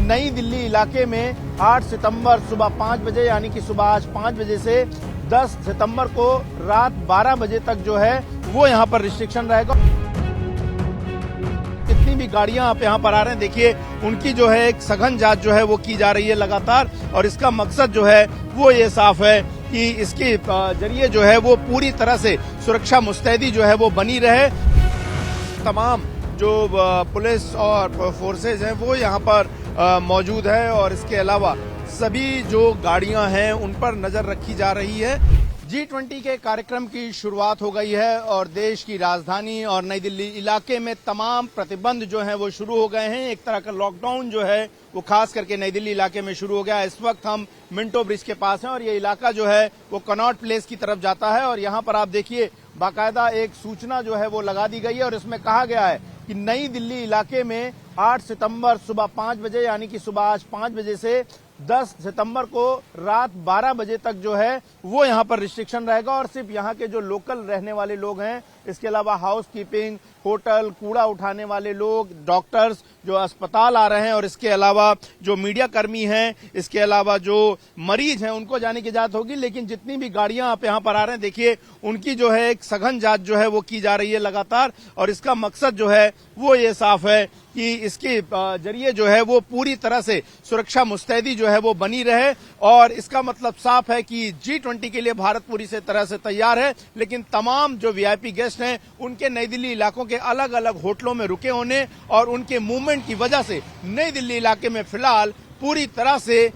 नई दिल्ली इलाके में 8 सितंबर सुबह 5 बजे यानी कि सुबह आज 5 बजे से 10 सितंबर को रात 12 बजे तक जो है वो यहाँ पर रिस्ट्रिक्शन रहेगा। जितनी भी गाड़ियां आप यहाँ पर आ रहे हैं देखिए उनकी जो है एक सघन जांच जो है वो की जा रही है लगातार, और इसका मकसद जो है वो ये साफ है कि इसके जरिए जो है वो पूरी तरह से सुरक्षा मुस्तैदी जो है वो बनी रहे। तमाम जो पुलिस और फोर्सेज हैं वो यहाँ पर मौजूद है, और इसके अलावा सभी जो गाड़ियां हैं उन पर नजर रखी जा रही है। G20 के कार्यक्रम की शुरुआत हो गई है और देश की राजधानी और नई दिल्ली इलाके में तमाम प्रतिबंध जो हैं वो शुरू हो गए हैं। एक तरह का लॉकडाउन जो है वो खास करके नई दिल्ली इलाके में शुरू हो गया। इस वक्त हम मिंटो ब्रिज के पास हैं और ये इलाका जो है वो कनॉट प्लेस की तरफ जाता है, और यहाँ पर आप देखिए बाकायदा एक सूचना जो है वो लगा दी गई है और इसमें कहा गया है कि नई दिल्ली इलाके में 8 सितंबर सुबह 5 बजे यानी कि सुबह आज 5 बजे से 10 सितंबर को रात 12 बजे तक जो है वो यहाँ पर रिस्ट्रिक्शन रहेगा, और सिर्फ यहाँ के जो लोकल रहने वाले लोग हैं, इसके अलावा हाउस कीपिंग, होटल, कूड़ा उठाने वाले लोग, डॉक्टर्स जो अस्पताल आ रहे हैं, और इसके अलावा जो मीडिया कर्मी हैं, इसके अलावा जो मरीज हैं उनको जाने की इजाजत होगी। लेकिन जितनी भी गाड़ियां आप यहाँ पर आ रहे हैं देखिए उनकी जो है एक सघन जांच जो है वो की जा रही है लगातार, और इसका मकसद जो है वो ये साफ है कि इसके जरिए जो है वो पूरी तरह से सुरक्षा मुस्तैदी जो है वो बनी रहे। और इसका मतलब साफ है कि G20 के लिए भारत पूरी से तरह से तैयार है, लेकिन तमाम जो वीआईपी गेस्ट हैं उनके नई दिल्ली इलाकों के अलग अलग होटलों में रुके होने और उनके मूवमेंट की वजह से नई दिल्ली इलाके में फिलहाल पूरी तरह से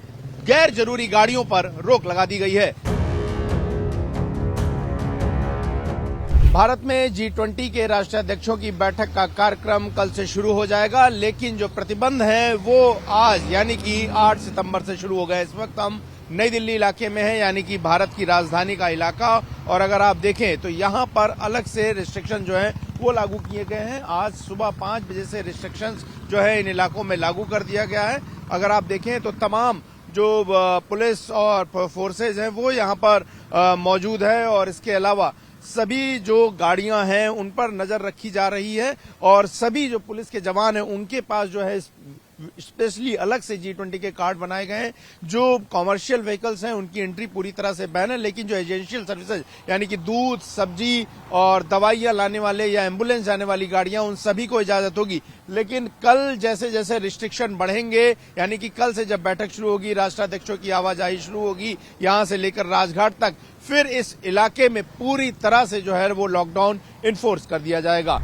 गैर जरूरी गाड़ियों पर रोक लगा दी गई है। भारत में G20 के राष्ट्राध्यक्षों की बैठक का कार्यक्रम कल से शुरू हो जाएगा, लेकिन जो प्रतिबंध हैं वो आज यानी कि 8 सितंबर से शुरू हो गए। इस वक्त हम नई दिल्ली इलाके में हैं, यानी कि भारत की राजधानी का इलाका, और अगर आप देखें तो यहाँ पर अलग से रिस्ट्रिक्शन जो है वो लागू किए गए हैं। आज सुबह 5 बजे से रिस्ट्रिक्शंस जो है इन इलाकों में लागू कर दिया गया है। अगर आप देखें तो तमाम जो पुलिस और फोर्सेज हैं वो यहाँ पर मौजूद है, और इसके अलावा सभी जो गाड़ियां हैं उन पर नजर रखी जा रही है, और सभी जो पुलिस के जवान हैं उनके पास जो है स्पेशली अलग से G20 के कार्ड बनाए गए हैं। जो कॉमर्शियल व्हीकल्स हैं उनकी एंट्री पूरी तरह से बैन है, लेकिन जो एजेंशियल सर्विसेज यानी कि दूध, सब्जी और दवाइयां लाने वाले या एम्बुलेंस जाने वाली गाड़ियां, उन सभी को इजाजत होगी। लेकिन कल जैसे जैसे रिस्ट्रिक्शन बढ़ेंगे, यानी कि कल से जब बैठक शुरू होगी, राष्ट्राध्यक्षों की आवाजाही शुरू होगी यहां से लेकर राजघाट तक, फिर इस इलाके में पूरी तरह से जो है वो लॉकडाउन इन्फोर्स कर दिया जाएगा।